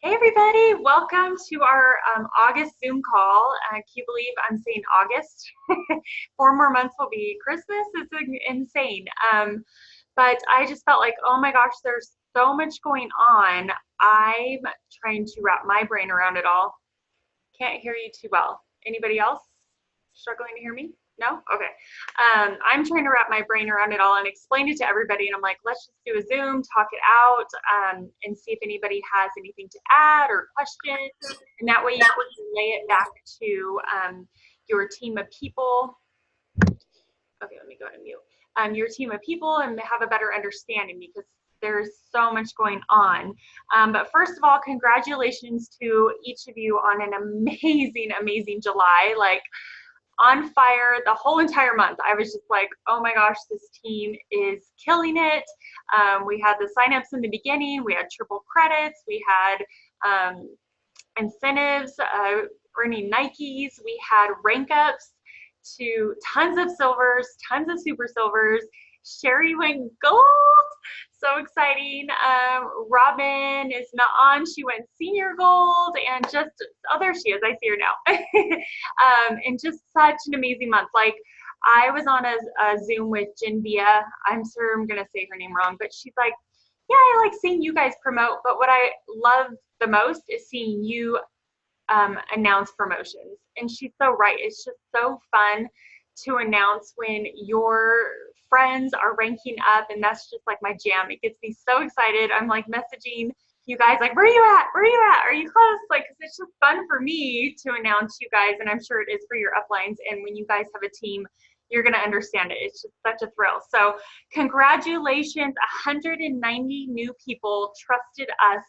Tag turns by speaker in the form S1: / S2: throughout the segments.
S1: Hey everybody, welcome to our August Zoom call. Can you believe I'm saying August? 4 more months will be Christmas. It's insane. But I just felt like, oh my gosh, there's so much going on. I'm trying to wrap my brain around it all. Can't hear you too well. Anybody else struggling to hear me? No? Okay. I'm trying to wrap my brain around it all and explain it to everybody. And I'm like, let's just do a Zoom, talk it out, and see if anybody has anything to add or questions. And that way you can relay it back to your team of people. Okay, let me go ahead and mute. Your team of people and have a better understanding because there's so much going on. But first of all, congratulations to each of you on an amazing, amazing July. Like, on fire the whole entire month. I was just like, oh my gosh, this team is killing it. We had the signups in the beginning. We had triple credits. We had incentives, earning Nikes. We had rank ups to tons of silvers, tons of super silvers. Sherry went gold. So exciting. Robin is not on. She went senior gold, and just, oh, there she is. I see her now. And just such an amazing month. Like, I was on a Zoom with Jinvia. I'm sure I'm going to say her name wrong, but she's like, yeah, I like seeing you guys promote, but what I love the most is seeing you announce promotions. And she's so right. It's just so fun to announce when your friends are ranking up, and that's just like my jam. It gets me so excited. I'm like messaging you guys like, where are you at? Where are you at? Are you close? Like, 'cause it's just fun for me to announce you guys, and I'm sure it is for your uplines. And when you guys have a team, you're going to understand it. It's just such a thrill. So congratulations, 190 new people trusted us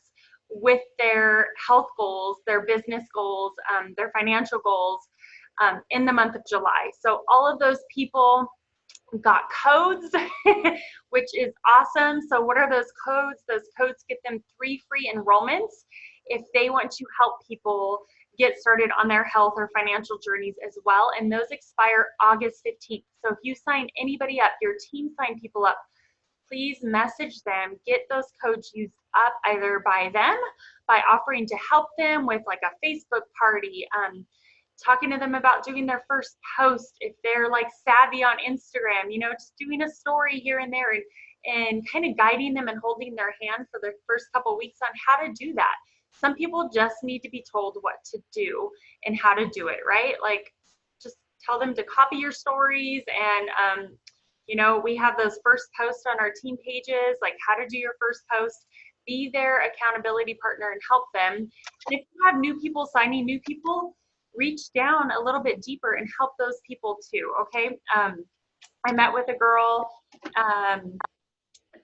S1: with their health goals, their business goals, their financial goals in the month of July. So all of those people got codes, which is awesome. So what are those codes? Those codes get them 3 free enrollments if they want to help people get started on their health or financial journeys as well. And those expire August 15th. So if you sign anybody up, your team sign people up, please message them, get those codes used up either by them, by offering to help them with like a Facebook party, talking to them about doing their first post if they're like savvy on Instagram, you know, just doing a story here and there, and kind of guiding them and holding their hand for the first couple weeks on how to do that. Some people just need to be told what to do and how to do it, right? Like, just tell them to copy your stories, and you know, we have those first posts on our team pages, like how to do your first post. Be their accountability partner and help them. And if you have new people signing new people, reach down a little bit deeper and help those people too, okay? I met with a girl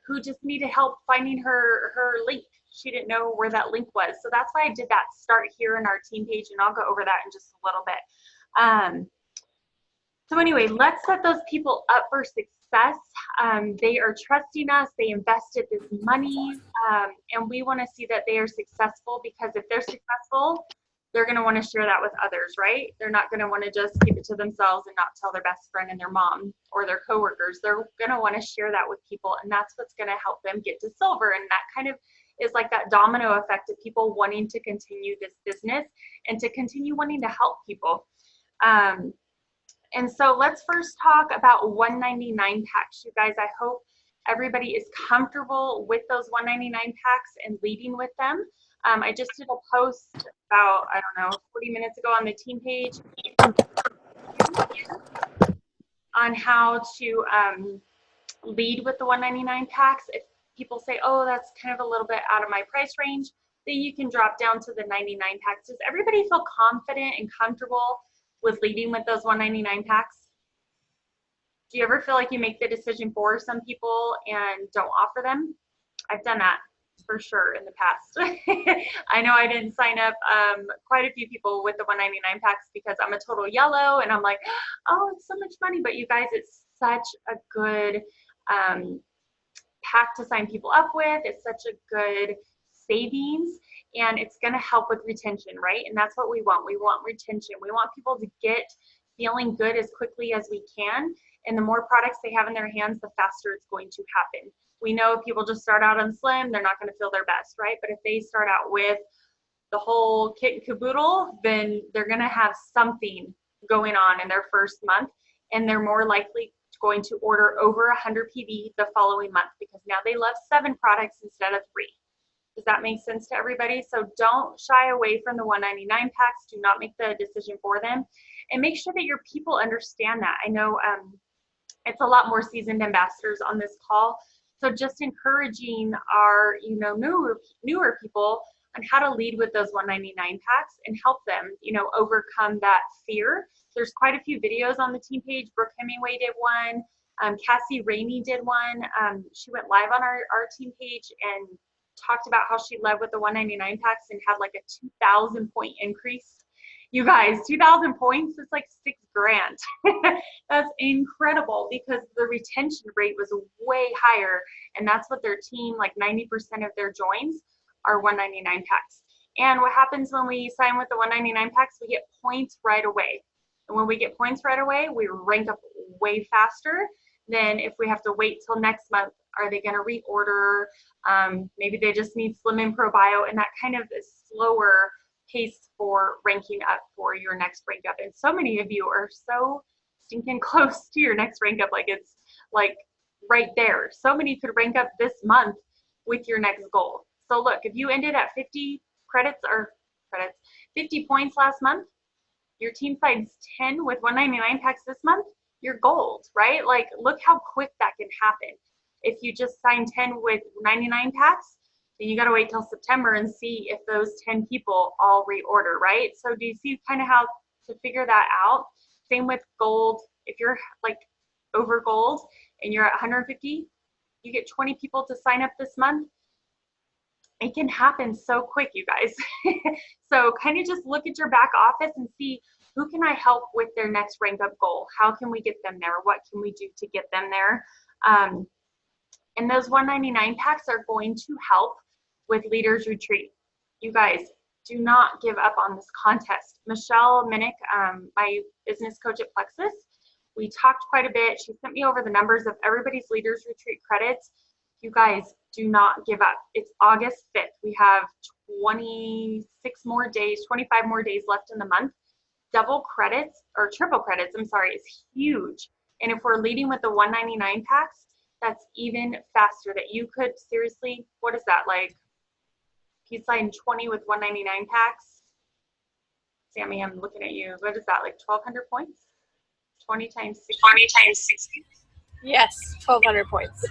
S1: who just needed help finding her link. She didn't know where that link was. So that's why I did that start here in our team page, and I'll go over that in just a little bit. So anyway, let's set those people up for success. They are trusting us. They invested this money, and we want to see that they are successful, because if they're successful, they're going to want to share that with others, right? They're not going to want to just keep it to themselves and not tell their best friend and their mom or their coworkers. They're going to want to share that with people, and that's what's going to help them get to silver. And that kind of is like that domino effect of people wanting to continue this business and to continue wanting to help people. And so let's first talk about 199 packs. You guys, I hope everybody is comfortable with those 199 packs and leading with them. I just did a post about, I don't know, 40 minutes ago on the team page on how to lead with the 199 packs. If people say, oh, that's kind of a little bit out of my price range, then you can drop down to the 99 packs. Does everybody feel confident and comfortable with leading with those 199 packs? Do you ever feel like you make the decision for some people and don't offer them? I've done that for sure in the past. I know I didn't sign up quite a few people with the 199 packs because I'm a total yellow, and I'm like, oh, it's so much money. But you guys, it's such a good pack to sign people up with. It's such a good savings, and it's going to help with retention, right? And that's what we want. We want retention. We want people to get feeling good as quickly as we can. And the more products they have in their hands, the faster it's going to happen. We know if people just start out on slim, they're not going to feel their best, right? But if they start out with the whole kit and caboodle, then they're going to have something going on in their first month, and they're more likely going to order over 100 PV the following month because now they love 7 products instead of 3. Does that make sense to everybody? So don't shy away from the $199 packs. Do not make the decision for them, and make sure that your people understand that. I know it's a lot more seasoned ambassadors on this call, so just encouraging our newer people on how to lead with those $199 packs and help them overcome that fear. There's quite a few videos on the team page. Brooke Hemingway did one. Cassie Ramey did one. She went live on our team page and talked about how she led with the $199 packs and had like a 2,000 point increase. You guys, 2,000 points is like $6,000. That's incredible because the retention rate was way higher, and that's what their team, like 90% of their joins are $199 packs. And what happens when we sign with the $199 packs, we get points right away. And when we get points right away, we rank up way faster than if we have to wait till next month. Are they going to reorder? Maybe they just need Slim and ProBio, and that kind of is slower pace for ranking up for your next rank up. And so many of you are so stinking close to your next rank up, like it's like right there. So many could rank up this month with your next goal. So look, if you ended at 50 points last month, your team signs 10 with $199 packs this month, you're gold, right? Like, look how quick that can happen. If you just sign 10 with 99 packs, then you got to wait till September and see if those 10 people all reorder, right? So do you see kind of how to figure that out? Same with gold. If you're like over gold and you're at 150, you get 20 people to sign up this month. It can happen so quick, you guys. So kind of just look at your back office and see, who can I help with their next rank up goal? How can we get them there? What can we do to get them there? And those $199 packs are going to help with Leaders Retreat. You guys, do not give up on this contest. Michelle Minnick, my business coach at Plexus, we talked quite a bit. She sent me over the numbers of everybody's Leaders Retreat credits. You guys, do not give up. It's August 5th. We have 26 more days, 25 more days left in the month. Double credits, or triple credits, I'm sorry, is huge. And if we're leading with the $199 packs, that's even faster. That you could seriously, what is that, like, if you sign 20 with $199 packs, Sammy, I'm looking at you, what is that, like 1,200 points? 20 times 60.
S2: 20 times 60. Yes, 1,200 points.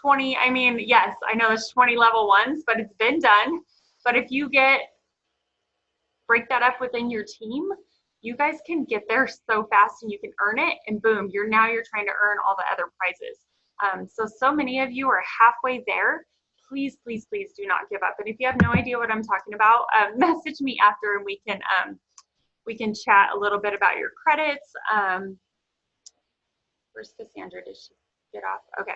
S1: I mean, yes, I know there's 20 level ones, but it's been done. But if you break that up within your team, you guys can get there so fast and you can earn it, and boom, you're trying to earn all the other prizes. So many of you are halfway there. Please, please, please do not give up. And if you have no idea what I'm talking about, message me after and we can chat a little bit about your credits. Where's Cassandra? Did she get off? Okay.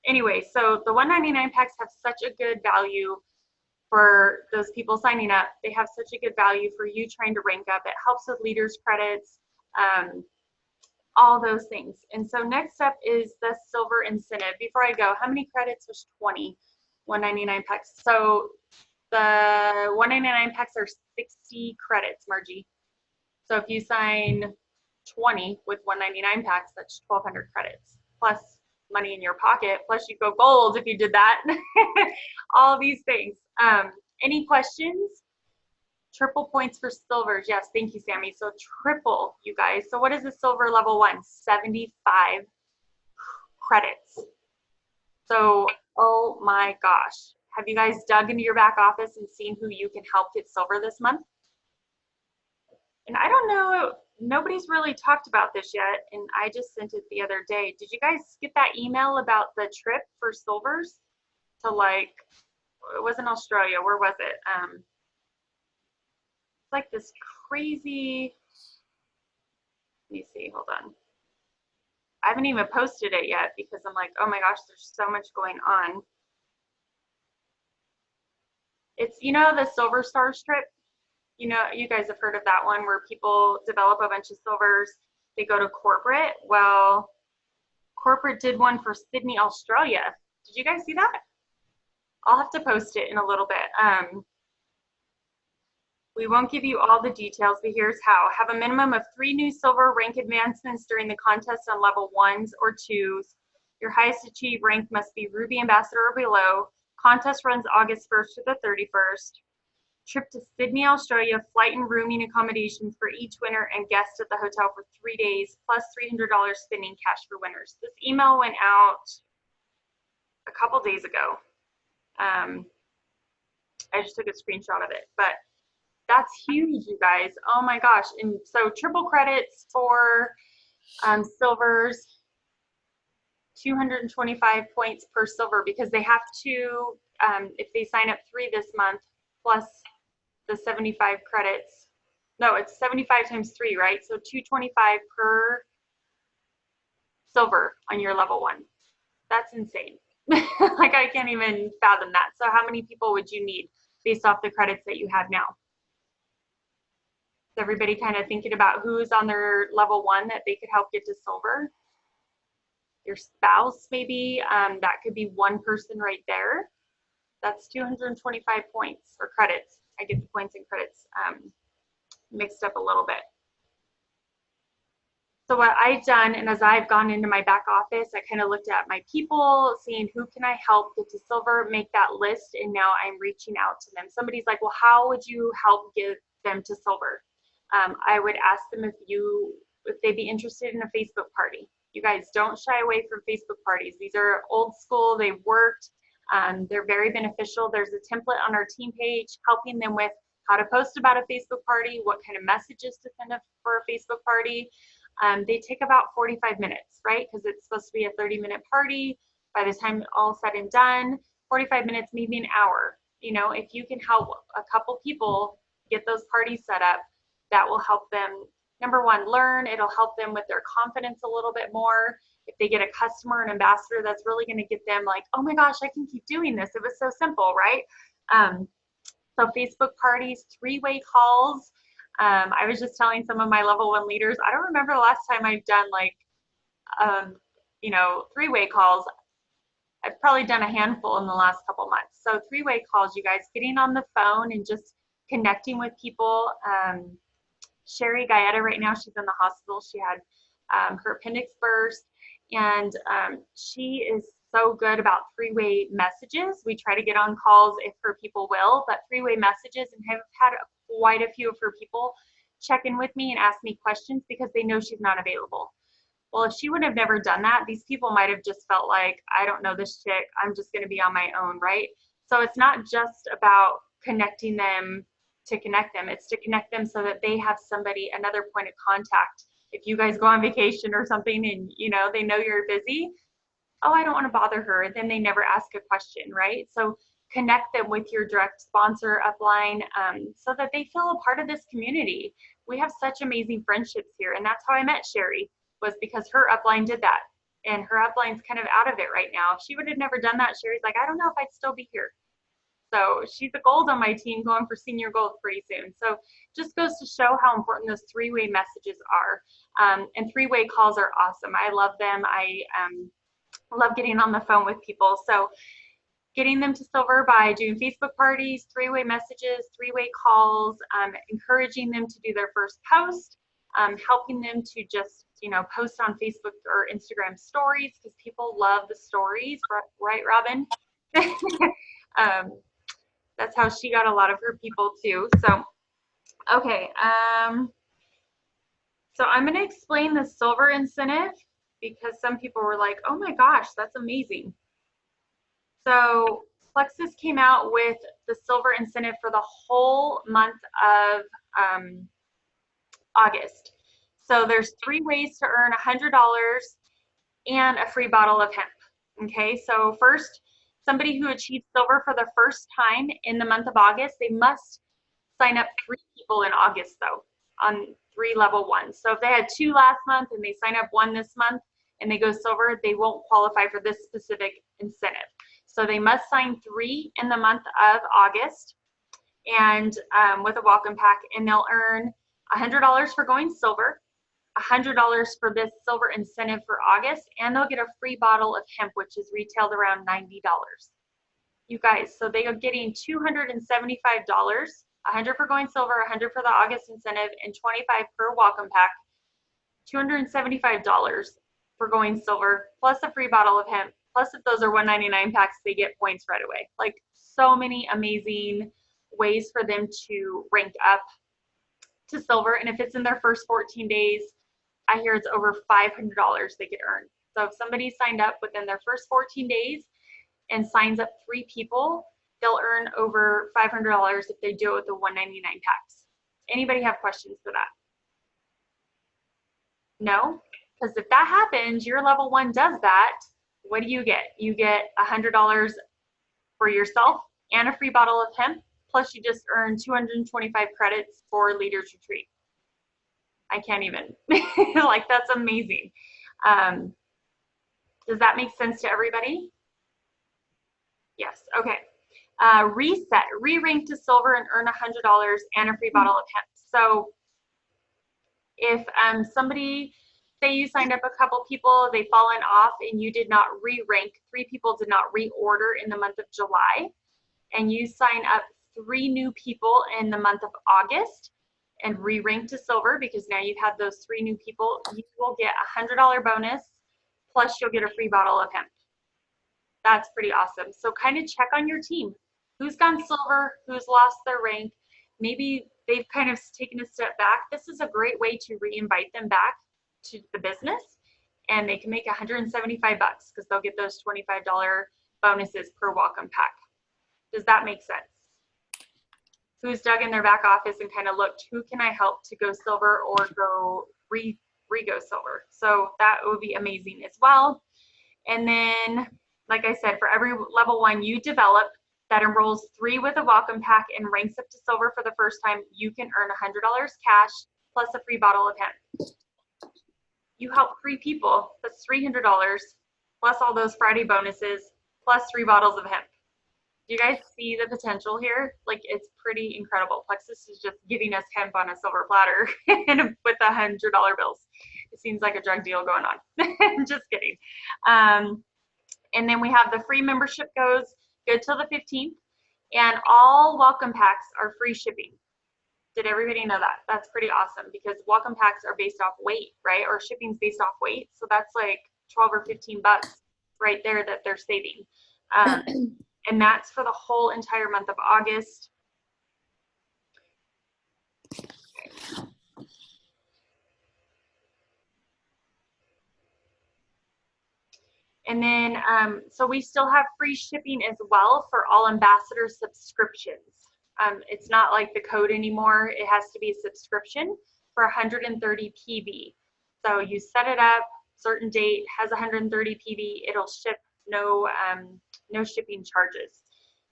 S1: Anyway, so the $199 packs have such a good value for those people signing up. They have such a good value for you trying to rank up. It helps with leaders credits, all those things. And so next up is the silver incentive. Before I go, how many credits was 20 $199 packs? So the $199 packs are 60 credits, Margie. So if you sign 20 with $199 packs, that's 1,200 credits plus money in your pocket, plus you go gold if you did that. All these things. Any questions? Triple points for silvers. Yes, thank you, Sammy. So triple, you guys. So what is the silver level 1? 75 credits. So, oh my gosh. Have you guys dug into your back office and seen who you can help get silver this month? And I don't know, nobody's really talked about this yet, and I just sent it the other day. Did you guys get that email about the trip for silvers to, like, it wasn't Australia, where was it? It's like this crazy, let me see, hold on. I haven't even posted it yet because I'm like, oh my gosh, there's so much going on. It's, you know, the Silver Stars trip? You know, you guys have heard of that one where people develop a bunch of silvers, they go to corporate. Well, corporate did one for Sydney, Australia. Did you guys see that? I'll have to post it in a little bit. We won't give you all the details, but here's how. Have a minimum of 3 new silver rank advancements during the contest on level 1s or 2s. Your highest achieved rank must be Ruby Ambassador or below. Contest runs August 1st to the 31st. Trip to Sydney, Australia, flight and rooming accommodations for each winner and guest at the hotel for 3 days, plus $300 spending cash for winners. This email went out a couple days ago. I just took a screenshot of it, but that's huge, you guys. Oh my gosh. And so triple credits for silvers, 225 points per silver, because they have to, if they sign up 3 this month, plus the 75 credits. No, it's 75 times 3, right? So 225 per silver on your level 1. That's insane. Like, I can't even fathom that. So how many people would you need based off the credits that you have now? Is everybody kind of thinking about who's on their level 1 that they could help get to silver? Your spouse, maybe. That could be one person right there. That's 225 points or credits. I get the points and credits mixed up a little bit. So what I've done, and as I've gone into my back office, I kind of looked at my people, seeing who can I help get to silver, make that list, and now I'm reaching out to them. Somebody's like, well, how would you help get them to silver? I would ask them if they'd be interested in a Facebook party. You guys, don't shy away from Facebook parties. These are old school, they've worked, they're very beneficial. There's a template on our team page helping them with how to post about a Facebook party, what kind of messages to send for a Facebook party. They take about 45 minutes, right? Because it's supposed to be a 30-minute party. By the time all said and done, 45 minutes, maybe an hour. You know, if you can help a couple people get those parties set up, that will help them, number one, learn. It'll help them with their confidence a little bit more. If they get a customer, an ambassador, that's really going to get them like, oh my gosh, I can keep doing this. It was so simple, right? So Facebook parties, 3-way calls. I was just telling some of my level 1 leaders, I don't remember the last time I've done like, 3-way calls. I've probably done a handful in the last couple months. So 3-way calls, you guys, getting on the phone and just connecting with people. Sherry Gaeta right now, she's in the hospital. She had her appendix burst, and she is so good about 3-way messages. We try to get on calls if her people will, but 3-way messages, and have had quite a few of her people check in with me and ask me questions because they know she's not available. Well, if she would have never done that, these people might have just felt like, I don't know this chick, I'm just going to be on my own, right? So it's not just about connecting them to connect them, it's to connect them so that they have somebody, another point of contact. If you guys go on vacation or something and they know you're busy, oh, I don't want to bother her, then they never ask a question, right? So connect them with your direct sponsor upline so that they feel a part of this community. We have such amazing friendships here, and that's how I met Sherry, was because her upline did that, and her upline's kind of out of it right now. If she would have never done that, Sherry's like, I don't know if I'd still be here. So she's a gold on my team, going for senior gold pretty soon. So just goes to show how important those 3-way messages are. And 3-way calls are awesome. I love them. I love getting on the phone with people. So getting them to silver by doing Facebook parties, 3-way messages, 3-way calls, encouraging them to do their first post, helping them to just post on Facebook or Instagram stories, because people love the stories, right, Robin? That's how she got a lot of her people too. So, okay. So I'm going to explain the silver incentive because some people were like, oh my gosh, that's amazing. So Plexus came out with the silver incentive for the whole month of August. So there's 3 ways to earn $100 and a free bottle of hemp. Okay, so first, somebody who achieves silver for the first time in the month of August, they must sign up 3 people in August though, on 3 level 1s. So if they had 2 last month and they sign up 1 this month and they go silver, they won't qualify for this specific incentive. So they must sign 3 in the month of August and with a welcome pack, and they'll earn $100 for going silver, $100 for this silver incentive for August, and they'll get a free bottle of hemp, which is retailed around $90. You guys, so they are getting $275 100 for going silver, 100 for the August incentive, and 25 per welcome pack. $275 for going silver, plus a free bottle of hemp. Plus, if those are $199 packs, they get points right away. Like, so many amazing ways for them to rank up to silver. And if it's in their first 14 days, I hear it's over $500 they could earn. So if somebody signed up within their first 14 days and signs up 3 people, they'll earn over $500 if they do it with the $199 packs. Anybody have questions for that? No? Because if that happens, your level 1 does that, what do you get? You get $100 for yourself and a free bottle of hemp, plus you just earn 225 credits for Leaders Retreat. I can't even. Like, that's amazing. Does that make sense to everybody? Yes, okay. Reset, re-rank to silver and earn $100 and a free bottle of hemp. So if somebody, say you signed up a couple people, they've fallen off and you did not re-rank, 3 people did not reorder in the month of July, and you sign up 3 new people in the month of August and re-rank to silver, because now you've had those 3 new people, you will get a $100 bonus, plus you'll get a free bottle of hemp. That's pretty awesome. So kind of check on your team. Who's gone silver, who's lost their rank. Maybe they've kind of taken a step back. This is a great way to re-invite them back to the business, and they can make $175 because they'll get those $25 bonuses per welcome pack. Does that make sense? Who's dug in their back office and kind of looked, who can I help to go silver or go re-go silver? So that would be amazing as well. And then, like I said, for every level 1 you develop that enrolls 3 with a welcome pack and ranks up to silver for the first time, you can earn $100 cash plus a free bottle of hemp. You help 3 people, that's $300 plus all those Friday bonuses plus 3 bottles of hemp. Do you guys see the potential here? Like, it's pretty incredible. Plexus is just giving us hemp on a silver platter and with $100 bills. It seems like a drug deal going on. Just kidding. And then we have the free membership goes good till the 15th, and all welcome packs are free shipping. Did everybody know that? That's pretty awesome, because welcome packs are based off weight, right? Or shipping's based off weight. So that's like 12 or 15 bucks right there that they're saving. And that's for the whole entire month of August. And then, so we still have free shipping as well for all ambassador subscriptions. It's not like the code anymore. It has to be a subscription for 130 PV. So you set it up, certain date, has 130 PV, it'll ship, no shipping charges.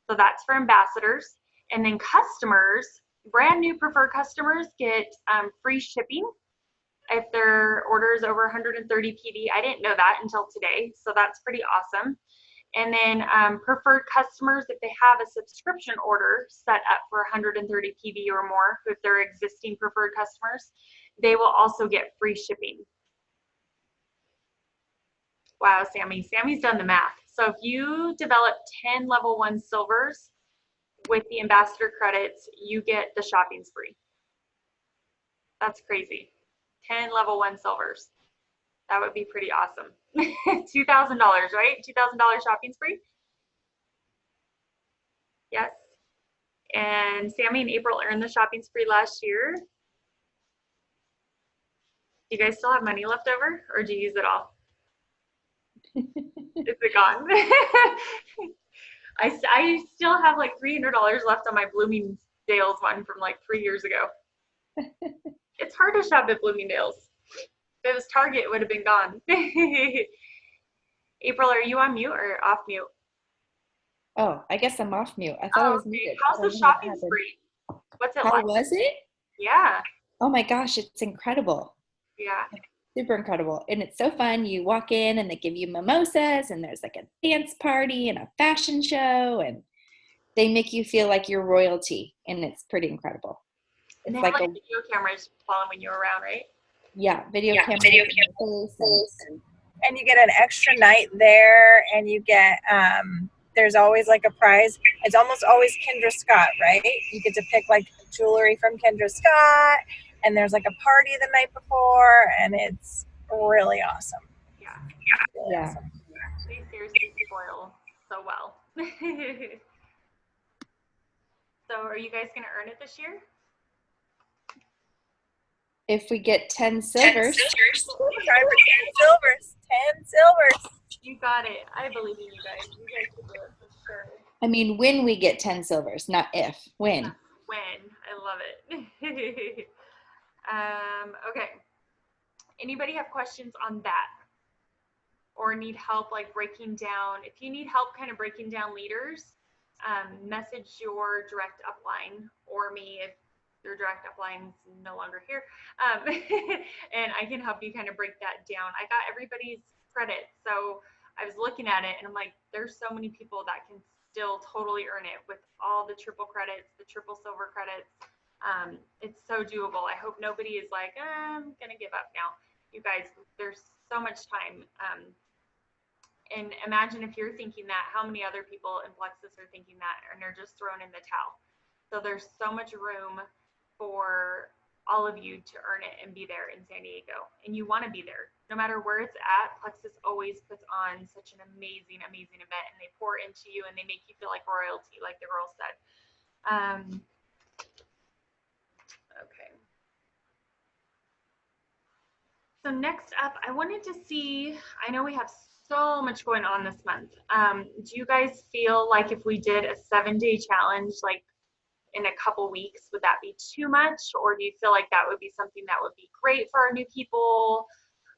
S1: So that's for ambassadors. And then customers, brand new preferred customers get free shipping if their order is over 130 PV. I didn't know that until today, so that's pretty awesome. And then preferred customers, if they have a subscription order set up for 130 PV or more, if they're existing preferred customers, they will also get free shipping. Wow, Sammy. Sammy's done the math. So if you develop 10 level 1 silvers with the ambassador credits, you get the shopping spree. That's crazy. 10 level 1 silvers. That would be pretty awesome. $2,000, right? $2,000 shopping spree? Yes. And Sammy and April earned the shopping spree last year. Do you guys still have money left over, or do you use it all? Is it gone? I still have like $300 left on my Bloomingdale's one from like 3 years ago. It's hard to shop at Bloomingdale's. If it was Target, it would have been gone. April, are you on mute or off mute?
S3: Oh, I guess I'm off mute. I thought I was muted.
S1: How's the shopping spree? What's it like?
S3: How was it?
S1: Yeah.
S3: Oh my gosh, it's incredible.
S1: Yeah.
S3: Super incredible. And it's so fun. You walk in and they give you mimosas, and there's like a dance party and a fashion show, and they make you feel like you're royalty, and it's pretty incredible.
S1: It's like video cameras following you around, right?
S3: Yeah, video cameras.
S2: And you get an extra night there, and you get there's always like a prize. It's almost always Kendra Scott, right? You get to pick like jewelry from Kendra Scott, and there's like a party the night before, and it's really awesome.
S1: Yeah.
S2: Really
S3: Yeah.
S2: awesome.
S1: They seriously spoil so well. So are you guys going to earn it this year?
S3: If we get 10 silvers.
S2: 10 silvers. 10 silvers.
S1: You got it. I believe in you guys. You guys will do it for sure.
S3: I mean, when we get 10 silvers, not if. When.
S1: When. I love it. Okay. Anybody have questions on that? Or need help like breaking down? If you need help kind of breaking down leaders, message your direct upline or me if your direct upline's no longer here. And I can help you kind of break that down. I got everybody's credit. So I was looking at it and I'm like, there's so many people that can still totally earn it with all the triple credits, the triple silver credits. It's so doable. I hope nobody is like, I'm going to give up now. You guys, there's so much time. And imagine if you're thinking that, how many other people in Plexus are thinking that and they're just thrown in the towel. So there's so much room for all of you to earn it and be there in San Diego. And you want to be there. No matter where it's at, Plexus always puts on such an amazing, amazing event. And they pour into you and they make you feel like royalty, like the girl said. Okay. So next up, I wanted to see, I know we have so much going on this month. Do you guys feel like if we did a 7-day challenge, like in a couple weeks, would that be too much? Or do you feel like that would be something that would be great for our new people?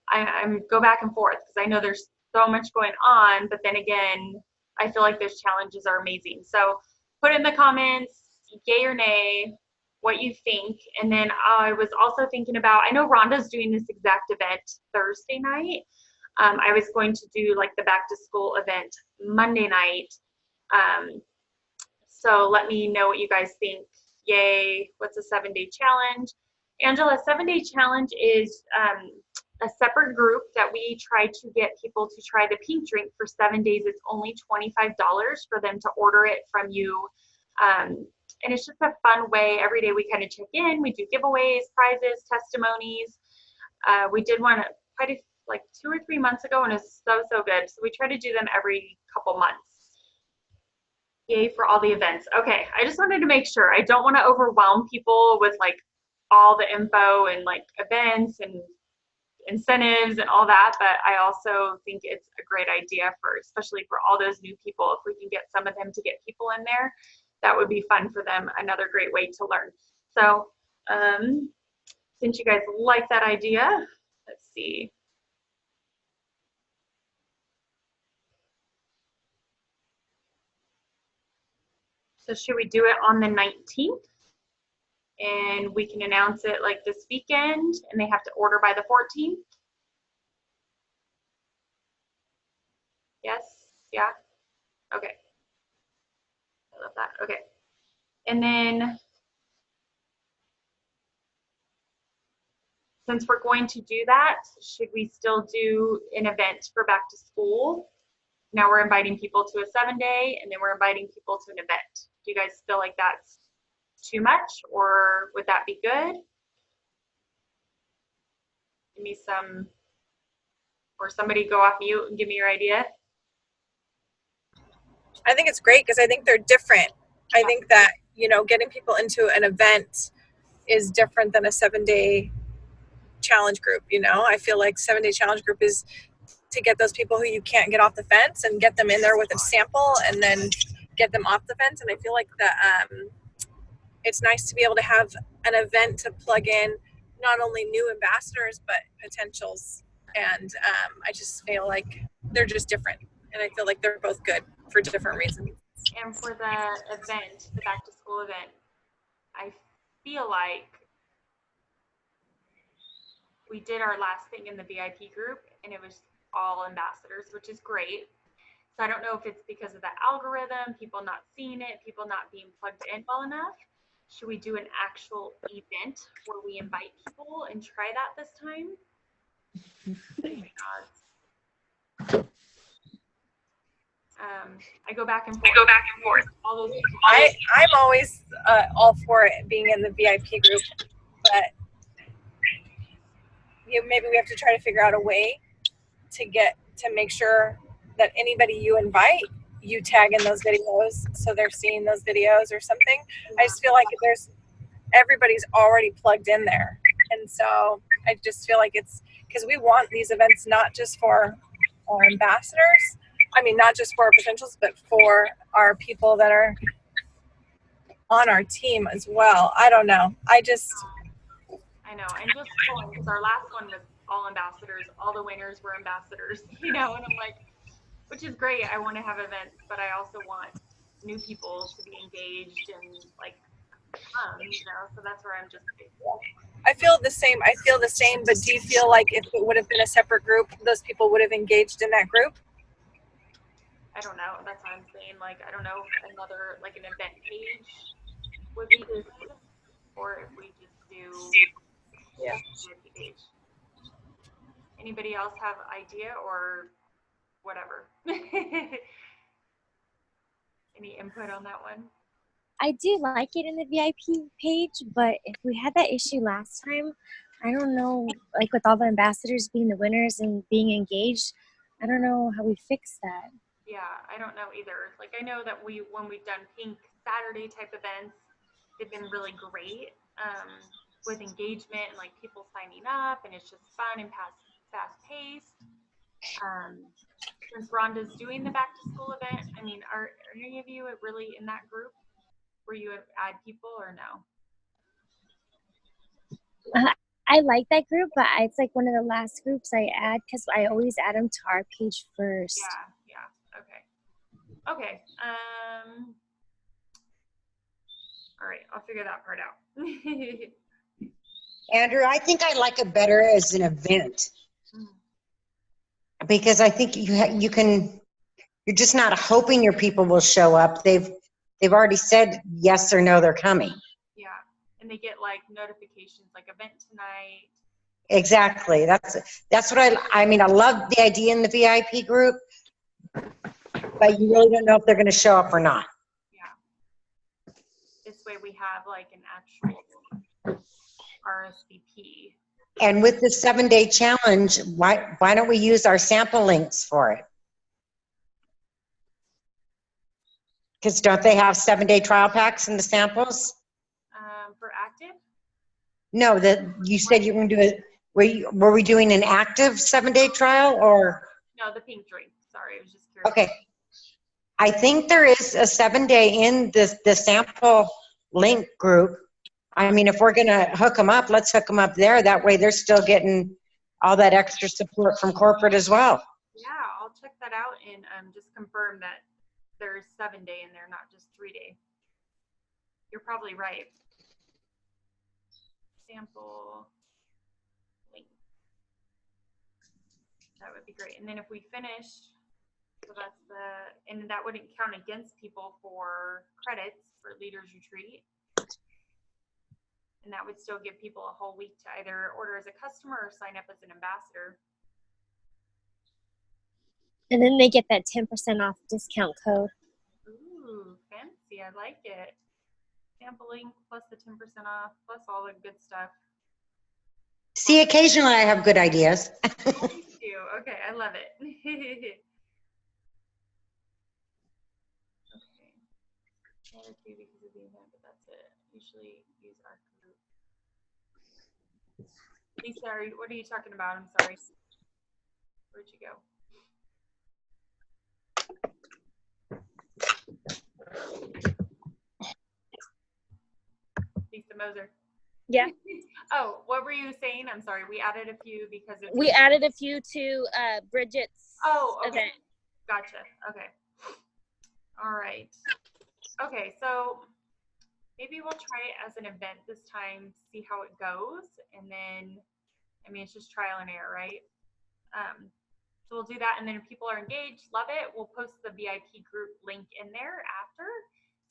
S1: I'm go back and forth because I know there's so much going on, but then again, I feel like those challenges are amazing. So put in the comments, yay or nay, what you think. And then I was also thinking about, I know Rhonda's doing this exact event Thursday night. I was going to do like the back to school event Monday night. So let me know what you guys think. Yay, what's a 7-day challenge? Angela, 7-day challenge is a separate group that we try to get people to try the pink drink for 7 days. It's only $25 for them to order it from you. And it's just a fun way. Every day we kind of check in. We do giveaways, prizes, testimonies. We did one like 2 or 3 months ago, and it's so good. So we try to do them every couple months. Yay for all the events. Okay, I just wanted to make sure. I don't want to overwhelm people with like all the info and like events and incentives and all that, but I also think it's a great idea for, especially for all those new people, if we can get some of them to get people in there, that would be fun for them. Another great way to learn. So since you guys like that idea, let's see. So should we do it on the 19th? And we can announce it like this weekend, and they have to order by the 14th? Yes? Yeah? Okay. I love that. Okay. And then, since we're going to do that, should we still do an event for back to school? Now we're inviting people to a 7-day, and then we're inviting people to an event. Do you guys feel like that's too much, or would that be good? Give me some, or somebody go off mute and give me your idea.
S2: I think it's great because I think they're different. I think that, you know, getting people into an event is different than a 7-day challenge group. You know, I feel like 7-day challenge group is to get those people who you can't get off the fence and get them in there with a sample and then get them off the fence. And I feel like that it's nice to be able to have an event to plug in not only new ambassadors but potentials. And I just feel like they're just different, and I feel like they're both good for different reasons.
S1: And for the event, the back to school event, I feel like we did our last thing in the VIP group and it was all ambassadors, which is great. So I don't know if it's because of the algorithm, people not seeing it, people not being plugged in well enough. Should we do an actual event where we invite people and try that this time? Oh my God. I go back and forth. All those people.
S2: I'm always all for it being in the VIP group, but maybe we have to try to figure out a way to make sure that anybody you invite, you tag in those videos so they're seeing those videos or something. I just feel like everybody's already plugged in there, and so I just feel like it's because we want these events not just for our ambassadors. I mean, not just for our potentials, but for our people that are on our team as well. I don't know.
S1: I know, and just cool because our last one was all ambassadors. All the winners were ambassadors, and I'm like, which is great. I want to have events, but I also want new people to be engaged and like come, so that's where I'm just.
S2: I feel the same, but do you feel like if it would have been a separate group, those people would have engaged in that group?
S1: I don't know. That's what I'm saying. Like, I don't know if another, like an event page would be good, or if we just do page. Anybody else have idea or whatever? Any input on that one?
S4: I do like it in the VIP page, but if we had that issue last time, I don't know, like with all the ambassadors being the winners and being engaged, I don't know how we fix that.
S1: Yeah, I don't know either. Like, I know that when we've done Pink Saturday type events, they've been really great with engagement and like people signing up, and it's just fun and fast paced. Since Rhonda's doing the back to school event, I mean, are any of you really in that group where you add people or no?
S4: I like that group, but it's like one of the last groups I add because I always add them to our page first.
S1: Yeah. Okay. All right, I'll figure that part out.
S5: Andrew, I think I like it better as an event because I think you're just not hoping your people will show up. They've already said yes or no, they're coming.
S1: Yeah, and they get like notifications like event tonight.
S5: Exactly. That's what I mean. I love the idea in the VIP group, but you really don't know if they're going to show up or not.
S1: Yeah. This way we have like an actual RSVP.
S5: And with the 7-day challenge, why don't we use our sample links for it? Because don't they have 7-day trial packs in the samples?
S1: For active?
S5: No, you said you were going to do it. Were we doing an active 7-day trial or?
S1: No, the pink drink. Sorry, I was just curious.
S5: Okay. I think there is a 7-day in the sample link group. I mean, if we're going to hook them up, let's hook them up there. That way they're still getting all that extra support from corporate as well.
S1: Yeah, I'll check that out and just confirm that there's 7-day in there, not just 3-day. You're probably right. Sample link. That would be great. And then if we finish, so and that wouldn't count against people for credits for Leaders Retreat. And that would still give people a whole week to either order as a customer or sign up as an ambassador.
S4: And then they get that 10% off discount code.
S1: Ooh, fancy. I like it. Sampling plus the 10% off plus all the good stuff.
S5: See, occasionally I have good ideas.
S1: Thank you. Okay, I love it. Okay. Because of the event, but that's it. Usually use our group. Lisa, what are you talking about? I'm sorry. Where'd you go? Lisa Moser.
S6: Yeah.
S1: Oh, what were you saying? I'm sorry. We added a few because of
S6: we added a few to Bridget's event.
S1: Gotcha. Okay. All right. Okay, so maybe we'll try it as an event this time, see how it goes, and then, I mean, it's just trial and error, right? So we'll do that, and then if people are engaged, love it, we'll post the VIP group link in there after.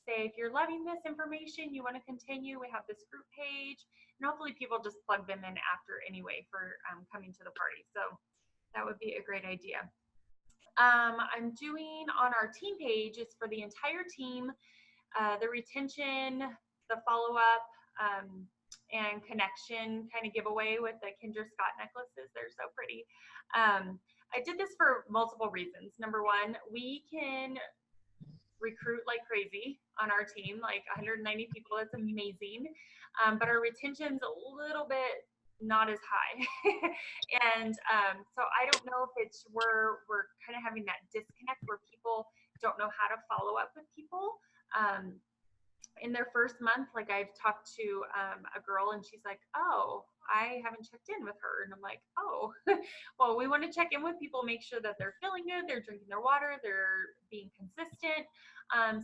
S1: Say, if you're loving this information, you want to continue, we have this group page, and hopefully people just plug them in after anyway for coming to the party. So that would be a great idea. I'm doing on our team page is for the entire team, the retention, the follow-up, and connection kind of giveaway with the Kendra Scott necklaces. They're so pretty. I did this for multiple reasons. Number one, we can recruit like crazy on our team, like 190 people. That's amazing. But our retention's a little bit not as high. And so I don't know if it's we're kind of having that disconnect where people don't know how to follow up with people. In their first month, like I've talked to a girl and she's like, oh, I haven't checked in with her. And I'm like, oh, well, we want to check in with people, make sure that they're feeling good, they're drinking their water, they're being consistent.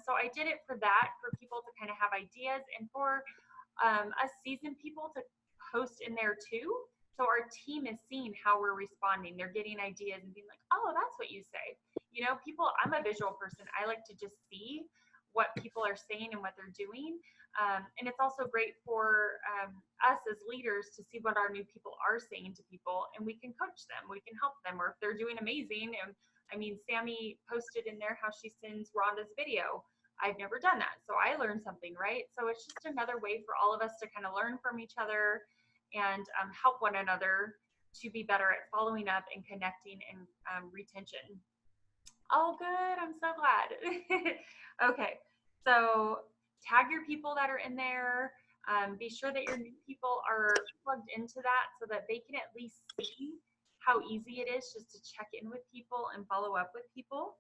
S1: So I did it for that, for people to kind of have ideas, and for us seasoned people to post in there too. So our team is seeing how we're responding. They're getting ideas and being like, oh, that's what you say. You know, people, I'm a visual person. I like to just see what people are saying and what they're doing. And it's also great for us as leaders to see what our new people are saying to people, and we can coach them, we can help them, or if they're doing amazing. And I mean, Sammy posted in there how she sends Rhonda's video. I've never done that, so I learned something, right? So it's just another way for all of us to kind of learn from each other and help one another to be better at following up and connecting and retention. Oh, good. I'm so glad. Okay. So tag your people that are in there. Be sure that your new people are plugged into that so that they can at least see how easy it is just to check in with people and follow up with people.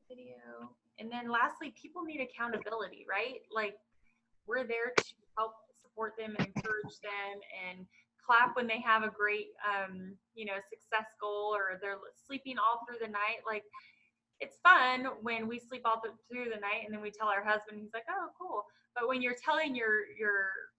S1: Video. And then lastly, people need accountability, right? Like, we're there to help support them and encourage them and clap when they have a great, success goal, or they're sleeping all through the night. Like, it's fun when we sleep all through the night and then we tell our husband, he's like, oh, cool. But when you're telling your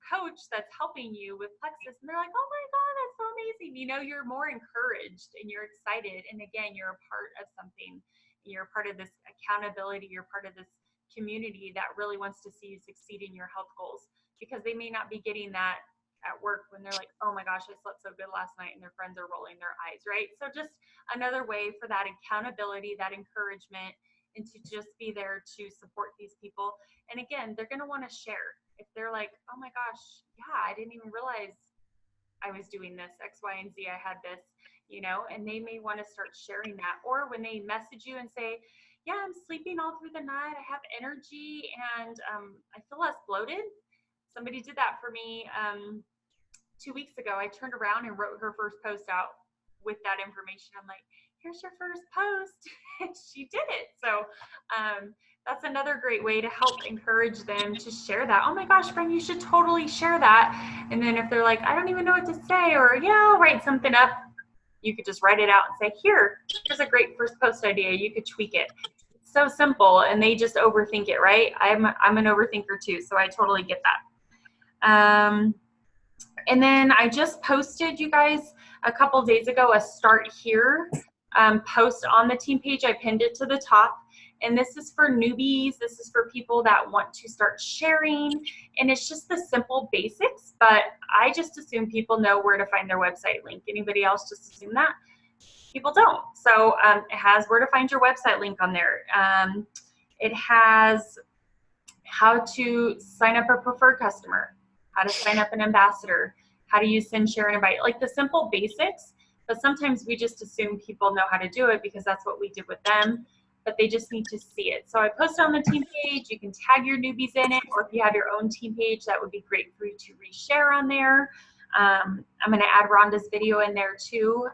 S1: coach that's helping you with Plexus, and they're like, oh my God, that's so amazing. You know, you're more encouraged and you're excited. And again, you're a part of something. You're part of this accountability. You're part of this community that really wants to see you succeed in your health goals, because they may not be getting that at work when they're like, oh my gosh, I slept so good last night, and their friends are rolling their eyes, right? So just another way for that accountability, that encouragement, and to just be there to support these people. And again, they're going to want to share. If they're like, oh my gosh, yeah, I didn't even realize I was doing this, X, Y, and Z, I had this, and they may want to start sharing that. Or when they message you and say, yeah, I'm sleeping all through the night, I have energy, and I feel less bloated. Somebody did that for me 2 weeks ago. I turned around and wrote her first post out with that information. I'm like, here's your first post. And she did it. So that's another great way to help encourage them to share that. Oh my gosh, friend, you should totally share that. And then if they're like, I don't even know what to say, or yeah, I'll write something up, you could just write it out and say, here's a great first post idea. You could tweak it. It's so simple, and they just overthink it, right? I'm an overthinker too, so I totally get that. And then I just posted, you guys, a couple days ago, a Start Here post on the team page. I pinned it to the top, and this is for newbies. This is for people that want to start sharing, and it's just the simple basics, but I just assume people know where to find their website link. Anybody else just assume that? People don't. So it has where to find your website link on there. It has how to sign up a preferred customer, how to sign up an ambassador, how to use send, share, and invite, like the simple basics. But sometimes we just assume people know how to do it because that's what we did with them, but they just need to see it. So I posted on the team page. You can tag your newbies in it, or if you have your own team page, that would be great for you to reshare on there. I'm going to add Rhonda's video in there too.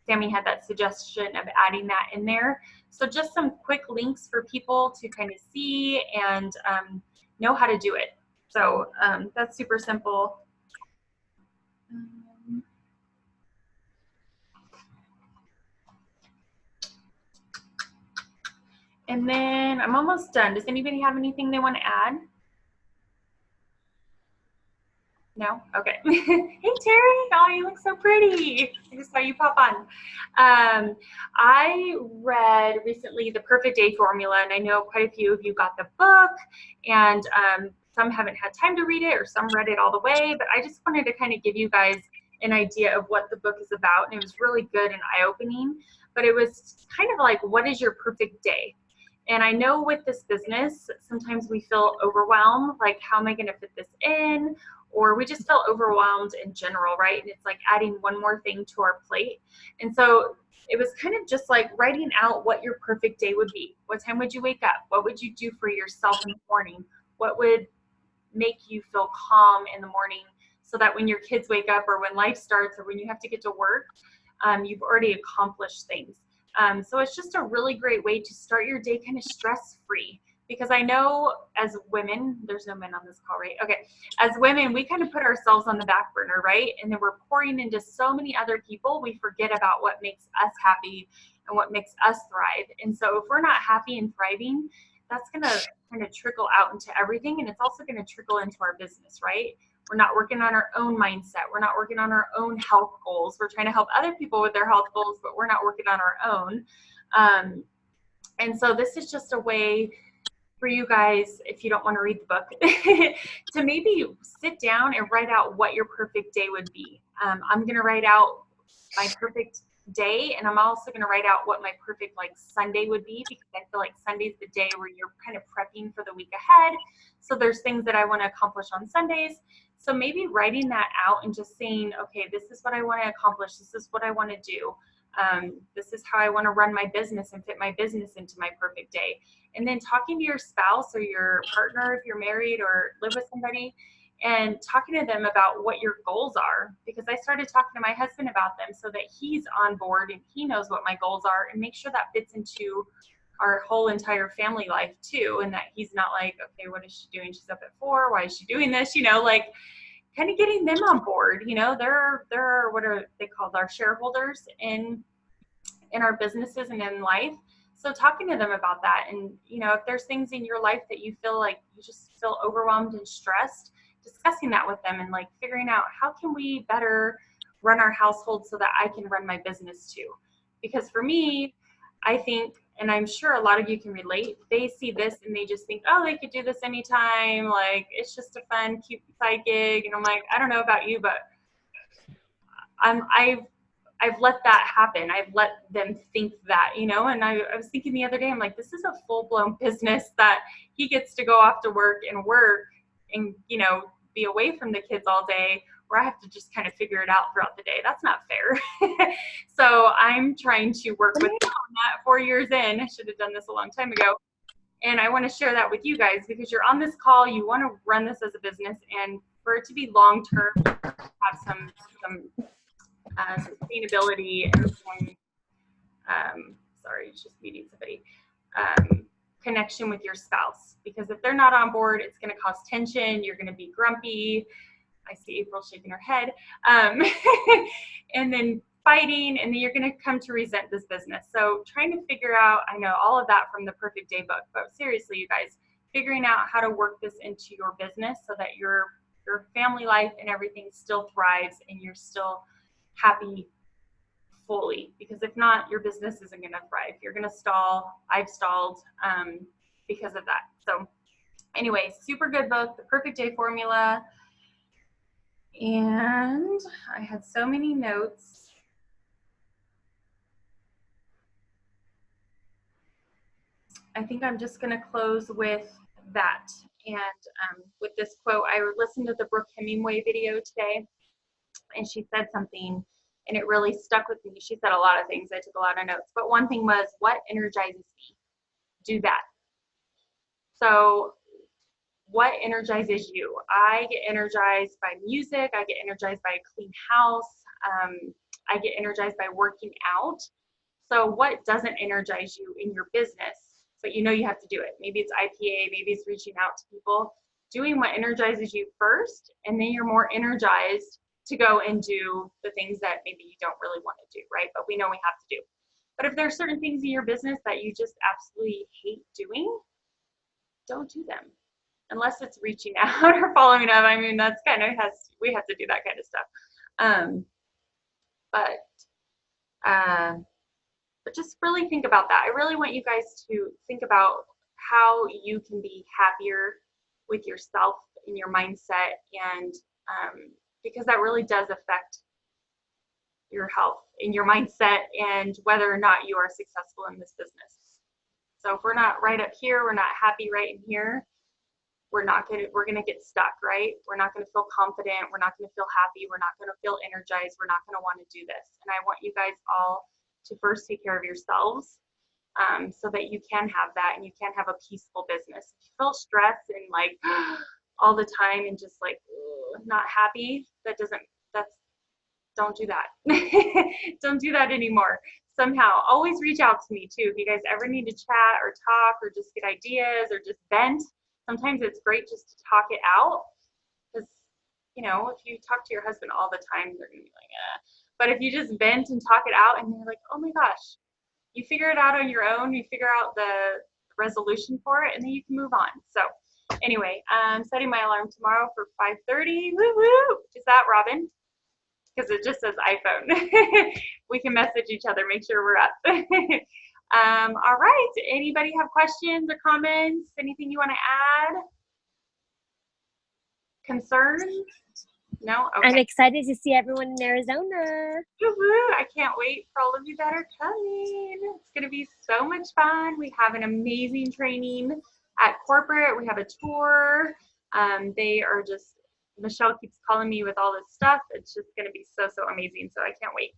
S1: Sammy had that suggestion of adding that in there. So just some quick links for people to kind of see and know how to do it. So that's super simple. And then I'm almost done. Does anybody have anything they want to add? No? Okay. Hey, Terry. Oh, you look so pretty. I just saw you pop on. I read recently The Perfect Day Formula, and I know quite a few of you got the book, and some haven't had time to read it, or some read it all the way, but I just wanted to kind of give you guys an idea of what the book is about, and it was really good and eye-opening. But it was kind of like, what is your perfect day? And I know with this business, sometimes we feel overwhelmed, like, how am I going to fit this in? Or we just feel overwhelmed in general, right? And it's like adding one more thing to our plate. And so it was kind of just like writing out what your perfect day would be. What time would you wake up? What would you do for yourself in the morning? What would make you feel calm in the morning, so that when your kids wake up, or when life starts, or when you have to get to work, you've already accomplished things. So it's just a really great way to start your day kind of stress-free. Because I know as women, there's no men on this call, right? Okay. As women, we kind of put ourselves on the back burner, right? And then we're pouring into so many other people, we forget about what makes us happy and what makes us thrive. And so if we're not happy and thriving, that's going to kind of trickle out into everything. And it's also going to trickle into our business, right? We're not working on our own mindset. We're not working on our own health goals. We're trying to help other people with their health goals, but we're not working on our own. And so this is just a way for you guys, if you don't want to read the book, to maybe sit down and write out what your perfect day would be. I'm going to write out my perfect day, and I'm also going to write out what my perfect like Sunday would be, because I feel like Sunday's the day where you're kind of prepping for the week ahead. So there's things that I want to accomplish on Sundays. So maybe writing that out and just saying, okay, this is what I want to accomplish. This is what I want to do. This is how I want to run my business and fit my business into my perfect day. And then talking to your spouse or your partner, if you're married or live with somebody, and talking to them about what your goals are. Because I started talking to my husband about them so that he's on board and he knows what my goals are, and make sure that fits into our whole entire family life too. And that he's not like, okay, what is she doing? She's up at 4. Why is she doing this? You know, like kind of getting them on board. You know, there are what are they called, our shareholders in our businesses and in life. So talking to them about that, and you know, if there's things in your life that you feel like you just feel overwhelmed and stressed, discussing that with them and like figuring out how can we better run our household so that I can run my business too. Because for me, I think, and I'm sure a lot of you can relate, they see this and they just think, oh, they could do this anytime. Like, it's just a fun, cute side gig. And I'm like, I don't know about you, but I've let that happen. I've let them think that, you know, and I was thinking the other day, I'm like, this is a full-blown business that he gets to go off to work and, you know, be away from the kids all day, where I have to just kind of figure it out throughout the day. That's not fair. So I'm trying to work with him on that 4 years in. I should have done this a long time ago. And I want to share that with you guys, because you're on this call, you want to run this as a business, and for it to be long-term, have some sustainability and some, sorry, just meeting somebody, connection with your spouse. Because if they're not on board, it's going to cause tension. You're going to be grumpy. I see April shaking her head. And then fighting, and then you're going to come to resent this business. So trying to figure out, I know all of that from the Perfect Day book, but seriously, you guys, figuring out how to work this into your business so that your family life and everything still thrives and you're still happy fully. Because if not, your business isn't going to thrive. You're going to stall. I've stalled because of that. So anyway, super good book, The Perfect Day Formula. And I had so many notes. I think I'm just going to close with that. And with this quote, I listened to the Brooke Hemingway video today, and she said something, and it really stuck with me. She said a lot of things. I took a lot of notes, but one thing was, what energizes me? Do that. So what energizes you? I get energized by music. I get energized by a clean house. I get energized by working out. So what doesn't energize you in your business, but you know you have to do it? Maybe it's IPA, maybe it's reaching out to people. Doing what energizes you first, and then you're more energized to go and do the things that maybe you don't really want to do, right? But we know we have to do. But if there are certain things in your business that you just absolutely hate doing, don't do them. Unless it's reaching out or following up. I mean, that's kind of we have to do that kind of stuff. But just really think about that. I really want you guys to think about how you can be happier with yourself in your mindset, and because that really does affect your health and your mindset and whether or not you are successful in this business. So if we're not right up here, we're not happy right in here, we're gonna get stuck, right? We're not gonna feel confident, we're not gonna feel happy, we're not gonna feel energized, we're not gonna wanna do this. And I want you guys all to first take care of yourselves, so that you can have that and you can have a peaceful business. If you feel stressed and like all the time and just like not happy, don't do that. Don't do that anymore. Somehow, always reach out to me too. If you guys ever need to chat or talk or just get ideas or just vent, sometimes it's great just to talk it out. Because, you know, if you talk to your husband all the time, they're going to be like, But if you just vent and talk it out and you're like, oh my gosh, you figure it out on your own, you figure out the resolution for it, and then you can move on. So anyway, I'm setting my alarm tomorrow for 5:30. Woo woo! Is that Robin? Because it just says iPhone. We can message each other, make sure we're up. All right, anybody have questions or comments? Anything you want to add? Concerns? No? Okay.
S4: I'm excited to see everyone in Arizona.
S1: Woo-hoo. I can't wait for all of you that are coming. It's going to be so much fun. We have an amazing training at corporate. We have a tour. They are just, Michelle keeps calling me with all this stuff. It's just going to be so, so amazing. So I can't wait.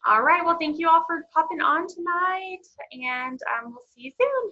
S1: All right. Well, thank you all for popping on tonight, and we'll see you soon.